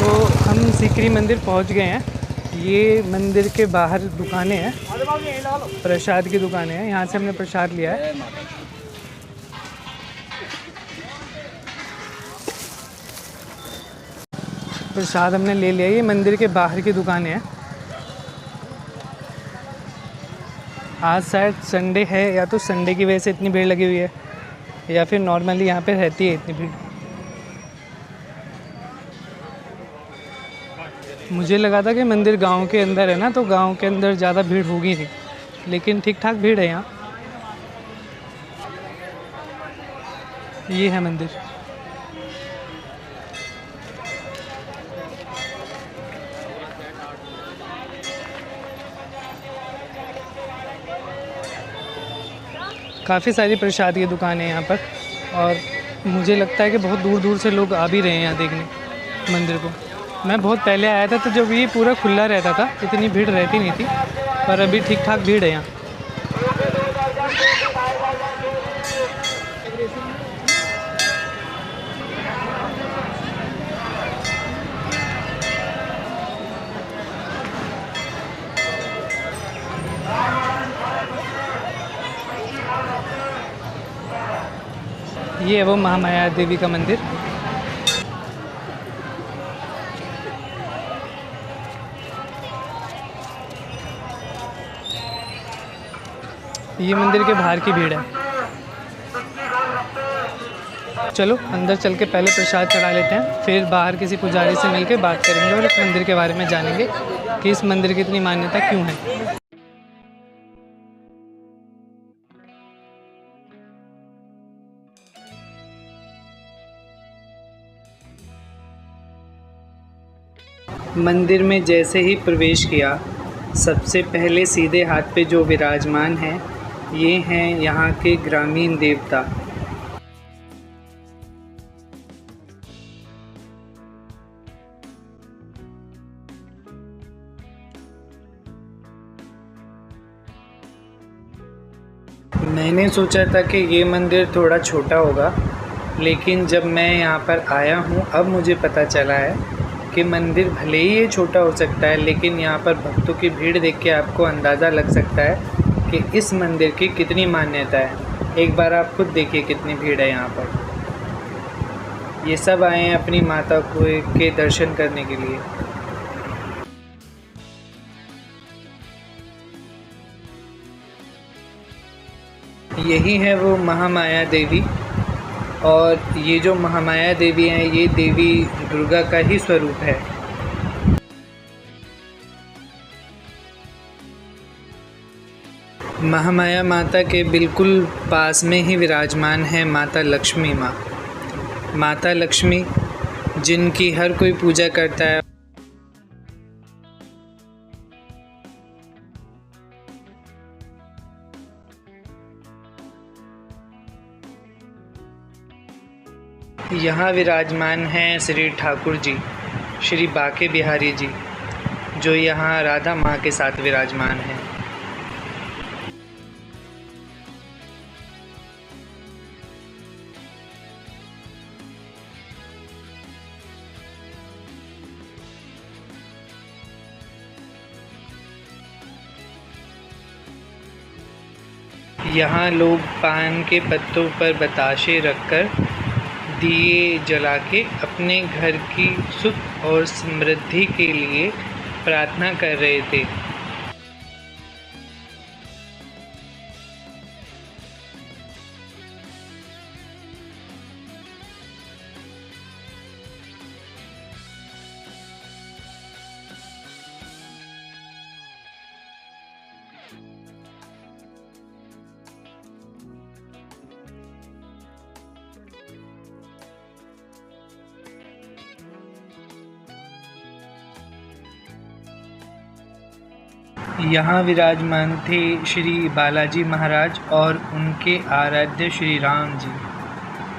तो हम सीकरी मंदिर पहुंच गए हैं। ये मंदिर के बाहर दुकानें हैं, प्रसाद की दुकानें हैं। यहाँ से हमने प्रसाद लिया है। प्रसाद हमने ले लिया। ये मंदिर के बाहर की दुकानें हैं। आज शायद संडे है, या तो संडे की वजह से इतनी भीड़ लगी हुई है, या फिर नॉर्मली यहाँ पे रहती है इतनी भीड़। मुझे लगा था कि मंदिर गांव के अंदर है ना, तो गांव के अंदर ज़्यादा भीड़ होगी नहीं, लेकिन ठीक ठाक भीड़ है यहाँ। ये है मंदिर। काफ़ी सारी प्रसाद की दुकानें हैं यहाँ पर, और मुझे लगता है कि बहुत दूर दूर से लोग आ भी रहे हैं यहाँ देखने मंदिर को। मैं बहुत पहले आया था तो जब ये पूरा खुला रहता था, इतनी भीड़ रहती नहीं थी, पर अभी ठीक ठाक भीड़ है यहाँ। ये है वो महामाया देवी का मंदिर। ये मंदिर के बाहर की भीड़ है। चलो अंदर चल के पहले प्रसाद चढ़ा लेते हैं, फिर बाहर किसी पुजारी से मिलकर बात करेंगे और इस मंदिर के बारे में जानेंगे कि इस मंदिर की इतनी मान्यता क्यों है। मंदिर में जैसे ही प्रवेश किया, सबसे पहले सीधे हाथ पे जो विराजमान हैं, ये हैं यहाँ के ग्रामीण देवता। मैंने सोचा था कि ये मंदिर थोड़ा छोटा होगा, लेकिन जब मैं यहाँ पर आया हूँ अब मुझे पता चला है कि मंदिर भले ही ये छोटा हो सकता है, लेकिन यहाँ पर भक्तों की भीड़ देख के आपको अंदाज़ा लग सकता है कि इस मंदिर की कितनी मान्यता है। एक बार आप खुद देखिए कितनी भीड़ है यहाँ पर। ये सब आए हैं अपनी माता को के दर्शन करने के लिए। यही है वो महामाया देवी, और ये जो महामाया देवी हैं, ये देवी दुर्गा का ही स्वरूप है। महामाया माता के बिल्कुल पास में ही विराजमान है माता लक्ष्मी माँ। माता लक्ष्मी जिनकी हर कोई पूजा करता है। यहाँ विराजमान हैं श्री ठाकुर जी, श्री बाके बिहारी जी, जो यहाँ राधा माँ के साथ विराजमान हैं। यहाँ लोग पान के पत्तों पर बताशे रखकर दिए जला के अपने घर की सुख और समृद्धि के लिए प्रार्थना कर रहे थे। यहाँ विराजमान थे श्री बालाजी महाराज और उनके आराध्य श्री राम जी।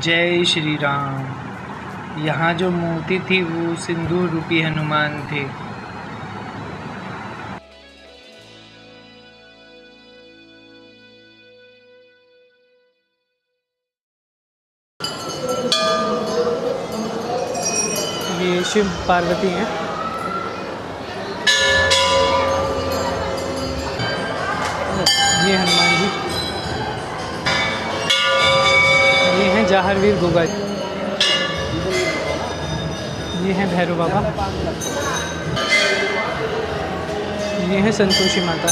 जय श्री राम। यहाँ जो मूर्ति थी वो सिंदूर रूपी हनुमान थे। ये शिव पार्वती हैं। ये हनुमान जी, ये हैं जाहरवीर गोगा, ये हैं भैरव बाबा, ये हैं संतोषी माता,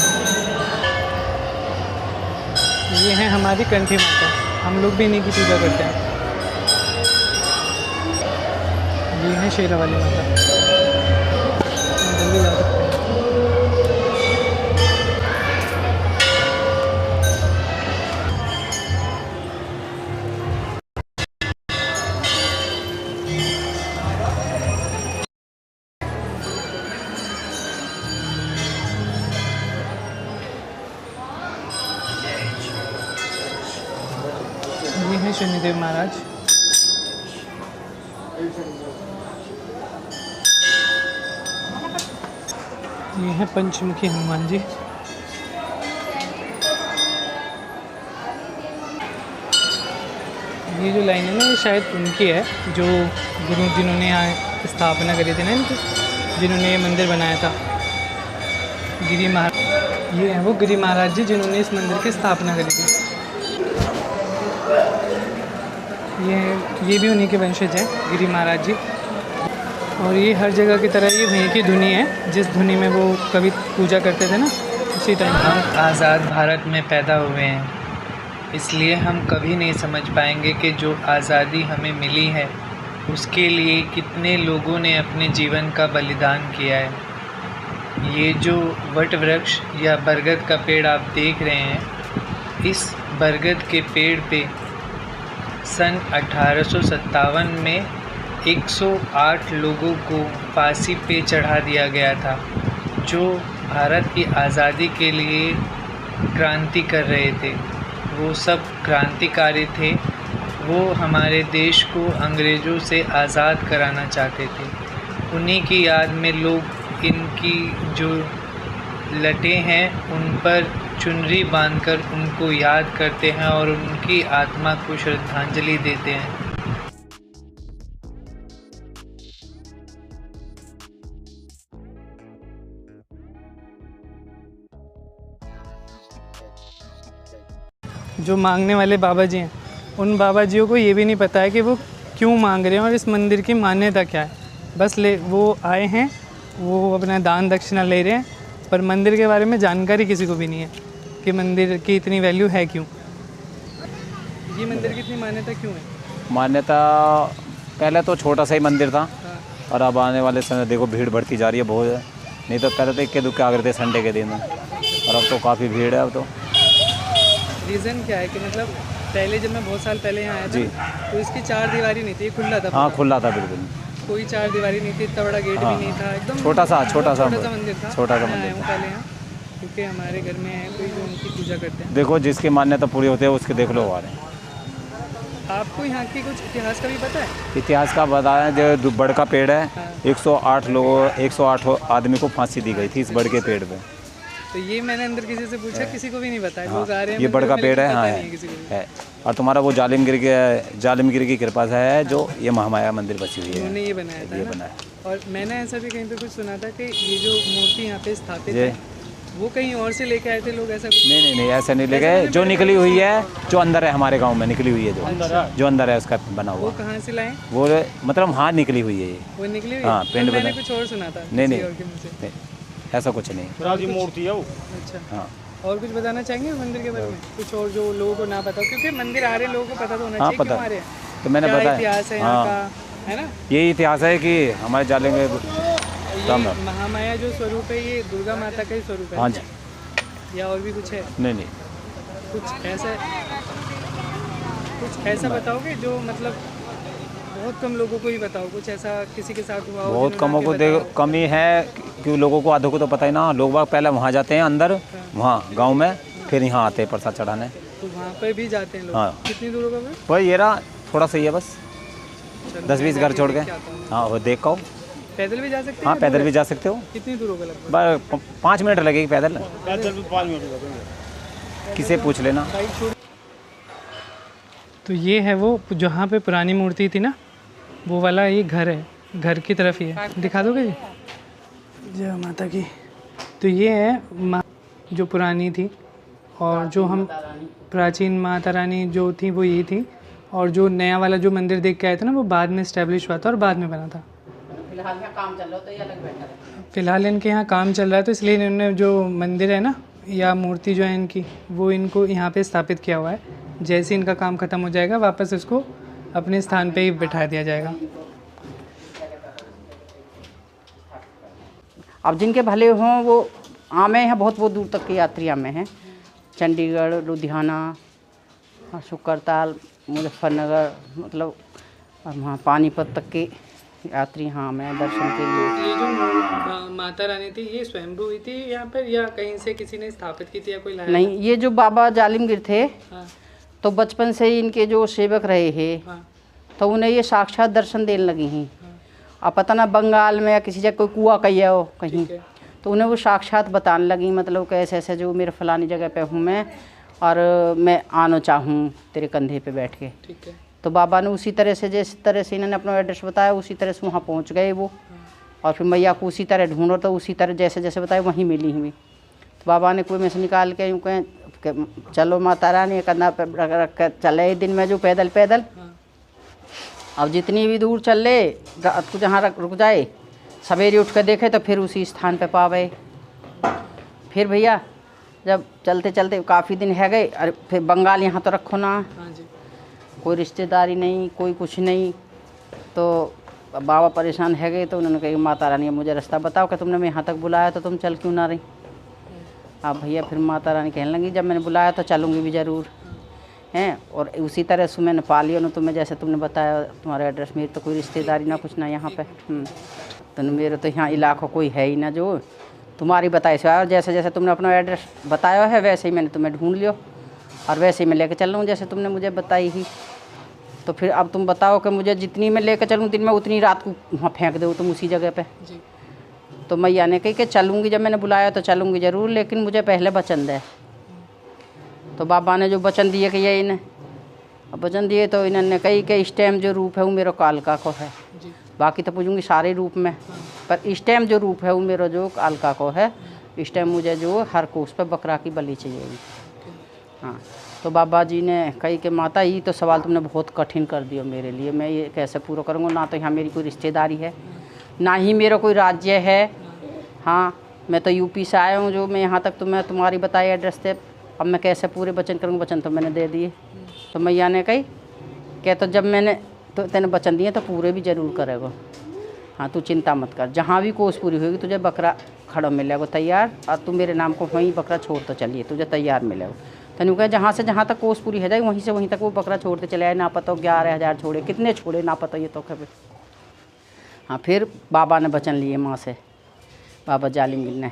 ये हैं हमारी कंठी माता, हम लोग भी इन्हीं की पूजा करते हैं। ये हैं शेरा वाली माता, जल्दी ला सकते हैं। ये हैं शनिदेव महाराज, ये हैं पंचमुखी हनुमान जी, ये जो लाइन है ना, ये शायद उनकी है जो गुरु जिन्होंने यहाँ स्थापना करी थी ना इनकी, जिन्होंने ये मंदिर बनाया था, गिरी महाराज। ये हैं वो गिरी महाराज जी जिन्होंने इस मंदिर की स्थापना करी थी। ये भी उन्हीं के वंशज हैं, गिरी महाराज जी। और ये हर जगह की तरह ये वहीं की धुनी है, जिस धुनी में वो कभी पूजा करते थे ना, उसी टाइम। हम आज़ाद भारत में पैदा हुए हैं, इसलिए हम कभी नहीं समझ पाएंगे कि जो आज़ादी हमें मिली है उसके लिए कितने लोगों ने अपने जीवन का बलिदान किया है। ये जो वट वृक्ष या बरगद का पेड़ आप देख रहे हैं, इस बरगद के पेड़ पे सन 1857 में 108 लोगों को फांसी पे चढ़ा दिया गया था, जो भारत की आज़ादी के लिए क्रांति कर रहे थे। वो सब क्रांतिकारी थे, वो हमारे देश को अंग्रेज़ों से आज़ाद कराना चाहते थे। उन्हीं की याद में लोग इनकी जो लटें हैं उन पर चुनरी बांधकर उनको याद करते हैं और उनकी आत्मा को श्रद्धांजलि देते हैं। जो मांगने वाले बाबा जी हैं, उन बाबा जियों को ये भी नहीं पता है कि वो क्यों मांग रहे हैं और इस मंदिर की मान्यता क्या है। बस वो आए हैं, वो अपना दान दक्षिणा ले रहे हैं, पर मंदिर के बारे में जानकारी किसी को भी नहीं है कि मंदिर की इतनी वैल्यू है क्यों। ये मंदिर की इतनी मान्यता क्यों है? मान्यता पहले तो छोटा सा ही मंदिर था। हाँ। और अब आने वाले समय देखो भीड़ बढ़ती जा रही है बहुत है। नहीं तो पहले तो इक्के दुक्के आ करते संडे के दिन, और अब तो काफ़ी भीड़ है। अब तो रीज़न क्या है कि मतलब पहले जब मैं बहुत साल पहले यहाँ आया था तो इसकी चार दीवारी नहीं थी, ये खुला था। हाँ, खुला था बिल्कुल, कोई चार दीवारी नहीं थी, इतना बड़ा गेट भी नहीं था, एकदम छोटा सा मंदिर था। छोटा सा मंदिर था पहले यहाँ, क्योंकि हमारे घर में है कोई जो उनकी पूजा करते हैं। देखो जिसकी मान्यता पूरी होती है उसके देख लो आ रहे हैं। आपको यहाँ की कुछ इतिहास का भी पता है? इतिहास का बताया, जो बड़ का पेड़ है, 108 आदमी को फांसी दी गई थी इस बड़ के पेड़ पे। तो ये मैंने अंदर किसी से पूछा, किसी को भी नहीं बताया। लोग आ रहे हैं, ये बड़ का पेड़ है। हाँ है। और तुम्हारा वो जालिमगिरी की कृपा से है जो ये महामाया मंदिर बची हुई है, उन्होंने ये बनाया था। ये बनाया। और मैंने ऐसा भी कहीं पे कुछ सुना था कि ये जो मूर्ति यहाँ पे स्थापित है वो कहीं और से लेके आए थे लोग, ऐसा कुछ? नहीं, ऐसा नहीं ले गए। जो निकली हुई है, जो अंदर है हमारे गांव में निकली हुई है, जो अंदर है उसका बना हुआ। वो कहाँ से लाए? वो मतलब हाँ निकली हुई है ये। वो निकली हुई? हाँ, पिंड मैंने कुछ और सुना था। नहीं, ऐसा कुछ नहीं। मूर्ति है वो। अच्छा। हाँ। और कुछ बताना चाहेंगे मंदिर के बारे में, कुछ और जो लोगों को ना पता हो? क्योंकि मंदिर आ रहे लोगों को पता तो होना चाहिए क्यों आ रहे हैं। तो मैंने बताया इतिहास है यहाँ का, है ना? यही इतिहास है कि हमारे जालिम महामाया जो स्वरूप है ये दुर्गा माता का ही स्वरूप है। हाँ जी। या और भी कुछ है? नहीं, कुछ ऐसा बताओगे जो मतलब बहुत कम लोगों को ही बताओ, कुछ ऐसा किसी के साथ हुआ हो? बहुत कमों को देखो, कमी है कि लोगों को आधों को तो पता ही ना। लोग पहले वहाँ जाते हैं अंदर, वहाँ गांव में, फिर यहाँ आते हैं प्रसाद चढ़ाने। तो वहाँ पे भी जाते हैं लोग? हाँ। कितनी दूर होगा? भाई ये रहा थोड़ा सा ही है, बस 10-20 घर छोड़ के। हाँ, वो देख को। पैदल भी जा सकते हैं? हाँ, पैदल भी जा सकते हो। कितनी दूर होगा लगभग? 5 मिनट लगेगी पैदल। 5 मिनट लगेंगे, किसे पूछ लेना। तो ये है वो जहाँ पे पुरानी मूर्ति थी ना, वो वाला ये घर है। घर की तरफ ही है, दिखा दोगे जी? जय माता की। तो ये है माँ जो पुरानी थी, और जो हम प्राचीन माता रानी जो थी वो ये थी, और जो नया वाला जो मंदिर देख के आए थे ना वो बाद में इस्टेब्लिश हुआ था और बाद में बना था। फिलहाल यहाँ काम चल रहा तो ये अलग बेटर है। फ़िलहाल इनके यहाँ काम चल रहा है, तो इसलिए इन्होंने जो मंदिर है ना या मूर्ति जो है इनकी, वो इनको यहाँ पे स्थापित किया हुआ है। जैसे इनका काम ख़त्म हो जाएगा वापस इसको अपने स्थान पे ही बिठा दिया जाएगा। अब जिनके भले हों वो आमे हैं, बहुत बहुत दूर तक के यात्री आमे हैं। चंडीगढ़, लुधियाना, शुक्रताल, मुजफ्फरनगर, मतलब वहाँ पानीपत तक के यात्री यहाँ आमे हैं दर्शन के लिए। ये जो माता रानी थी ये स्वयंभू हुई थी यहाँ पर, या कहीं से किसी ने स्थापित की थी या कोई लाया? नहीं, ये जो बाबा जालिमगीर थे हाँ, तो बचपन से ही इनके जो सेवक रहे हैं हाँ, तो उन्हें ये साक्षात दर्शन देने लगी हैं। अब पता ना बंगाल में या किसी जगह कोई कुआं कही हो कहीं, ठीक है। तो उन्हें वो साक्षात बताने लगी, मतलब कैसे ऐसे जो मेरे फलानी जगह पे हूँ मैं, और मैं आना चाहूँ तेरे कंधे पे बैठ के। ठीक है। तो बाबा ने उसी तरह से, जिस तरह से इन्होंने अपना एड्रेस बताया उसी तरह से वहाँ पहुँच गए वो, और फिर मैया को उसी तरह ढूंढो तो उसी तरह जैसे जैसे बताया वहीं मिली हुई। तो बाबा ने कुएं में से निकाल के यूँ कहें चलो माता रानी कंधा पे रख कर चले दिन में जो पैदल पैदल। अब जितनी भी दूर चल ले रात को जहाँ रुक जाए, सवेरे उठ कर देखे तो फिर उसी स्थान पे पावे। फिर भैया जब चलते चलते काफ़ी दिन है गए, अरे फिर बंगाल यहाँ तो रखो ना, हाँ जी। कोई रिश्तेदारी नहीं, कोई कुछ नहीं। तो बाबा परेशान है गए, तो उन्होंने कहा माता रानी मुझे रास्ता बताओ कि तुमने मैं यहाँ तक बुलाया तो तुम चल क्यों ना रही। अब भैया फिर माता रानी कहने लगी जब मैंने बुलाया तो चलूँगी भी ज़रूर हैं। और उसी तरह से मैंने पा लिया ना, तुम्हें जैसे तुमने बताया तुम्हारा एड्रेस, मेरी तो कोई रिश्तेदारी ना कुछ ना यहाँ पे। तो मेरे तो यहाँ इलाका कोई है ही ना जो तुम्हारी बताई से, और जैसे जैसे तुमने अपना एड्रेस बताया है वैसे ही मैंने तुम्हें ढूंढ लियो, और वैसे ही मैं लेके चल रहा हूँ जैसे तुमने मुझे बताई ही। तो फिर अब तुम बताओ कि मुझे जितनी मैं लेकर चलूँ दिन में उतनी रात को वहाँ फेंक दो तुम उसी जगह पे। जी। तो मैया ने कही कि चलूँगी, जब मैंने बुलाया तो चलूँगी ज़रूर, लेकिन मुझे पहले वचन दे। तो बाबा ने जो वचन दिए कि ये इन्हें अब वचन दिए, तो इन्होंने कही कि इस टाइम जो रूप है वो मेरा कालका को है। जी। बाकी तो पूछूँगी सारे रूप में, पर इस टाइम जो रूप है वो मेरा जो कालका को है। इस टाइम मुझे जो हर कोस पे बकरा की बलि चाहिए। हाँ, तो बाबा जी ने कही कि माता ये तो सवाल तुमने बहुत कठिन कर दिया मेरे लिए, मैं ये कैसे पूरा करूँगा, ना तो यहाँ मेरी कोई रिश्तेदारी है ना ही मेरा कोई राज्य है। हाँ, मैं तो यूपी से आया हूँ, जो मैं यहाँ तक तुम्हें तुम्हारी बताई एड्रेस थे, अब मैं कैसे पूरे वचन करूँगा, वचन तो मैंने दे दिए। तो मैया ने कही कि तो जब मैंने तो तेने वचन दिए तो पूरे भी ज़रूर करेगा। हाँ, तू चिंता मत कर, जहाँ भी कोस पूरी होगी तुझे बकरा खड़ा मिलेगा तैयार, और तू मेरे नाम को वहीं बकरा छोड़ तो चलिए तुझे तैयार मिलेगा। तनु कहे जहाँ से जहाँ तक कोस पूरी हो जाए वहीं से वहीं तक वो बकरा छोड़ते चले आए, ना पता 11,000 छोड़े कितने छोड़े ना पता ये तो कभी। हाँ, फिर बाबा ने वचन लिए माँ से, बाबा जालिमगीर ने,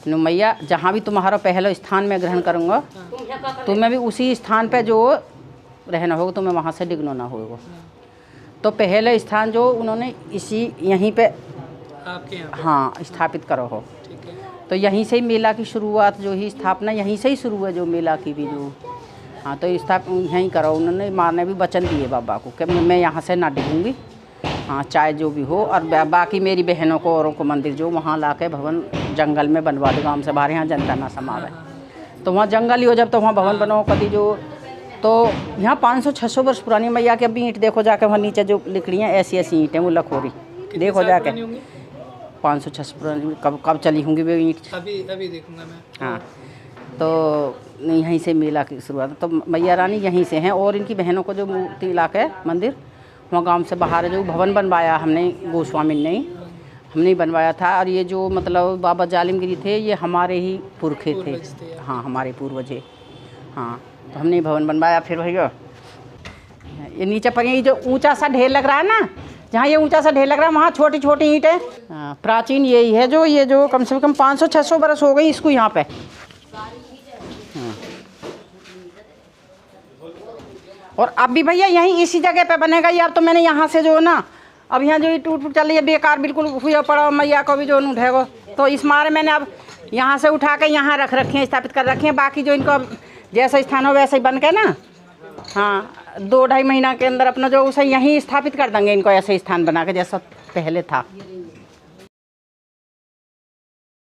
नु मैया जहाँ भी तुम्हारा पहला स्थान में ग्रहण करूँगा तुम्हें भी उसी स्थान पे जो रहना होगा, तुम्हें वहाँ से डिगनो ना होगा। तो पहले स्थान जो उन्होंने इसी यहीं पे आपके यहाँ? हाँ, स्थापित करो हो। ठीक है। तो यहीं से ही मेला की शुरुआत जो ही स्थापना यहीं से ही शुरू है, जो मेला की भी जो। हाँ, तो यहीं करो। उन्होंने माँ ने भी वचन दिए बाबा को कि मैं यहाँ से ना डिगूँगी, हाँ चाहे जो भी हो, और बाकी मेरी बहनों को औरों को मंदिर जो वहाँ ला के भवन जंगल में बनवा दो, गाँव से बाहर, यहाँ जनता ना समावे। तो वहाँ जंगल ही हो जब, तो वहाँ भवन बनाओ कभी जो। तो यहाँ 500-600 वर्ष पुरानी मैया की अभी ईंट देखो जाके, वहाँ नीचे जो लिखड़ियाँ ऐसी ऐसी ईंटें वो लखोरी देखो जाके, 500-600 पुरानी कब चली होंगी वो ईंट, अभी देखूंगा मैं। हाँ, तो यहीं से मेला की शुरुआत। तो मैया रानी यहीं से हैं, और इनकी बहनों को जो मूर्ति इलाका है मंदिर वहाँ गांव से बाहर है, जो भवन बनवाया हमने गोस्वामी ने, हमने बनवाया था। और ये जो मतलब बाबा जालिमगिरी थे ये हमारे ही पुरखे थे, हाँ हमारे पूर्वज। हाँ, तो हमने भवन बनवाया। फिर भैया ये नीचे पर ये जो ऊंचा सा ढेर लग रहा है ना, जहाँ ये ऊंचा सा ढेर लग रहा है वहाँ छोटी छोटी ईंटें, प्राचीन यही है जो ये जो कम से कम 500-600 बरस हो गई इसको यहाँ पे। और अब भी भैया यहीं इसी जगह पे बनेगा ये। अब तो मैंने यहाँ से जो ना, अब यहाँ जो टूट फूट चल रही है बेकार बिल्कुल हुआ पड़ा, मैया को भी जो उठेगा, तो इस मारे मैंने अब यहाँ से उठा के यहाँ रख रखे हैं, स्थापित कर रखे हैं। बाकी जो इनको जैसा स्थान हो वैसे ही बन के ना, हाँ 2-2.5 महीना के अंदर अपना जो उसे यहीं स्थापित कर देंगे इनको, ऐसे स्थान बना के जैसा पहले था।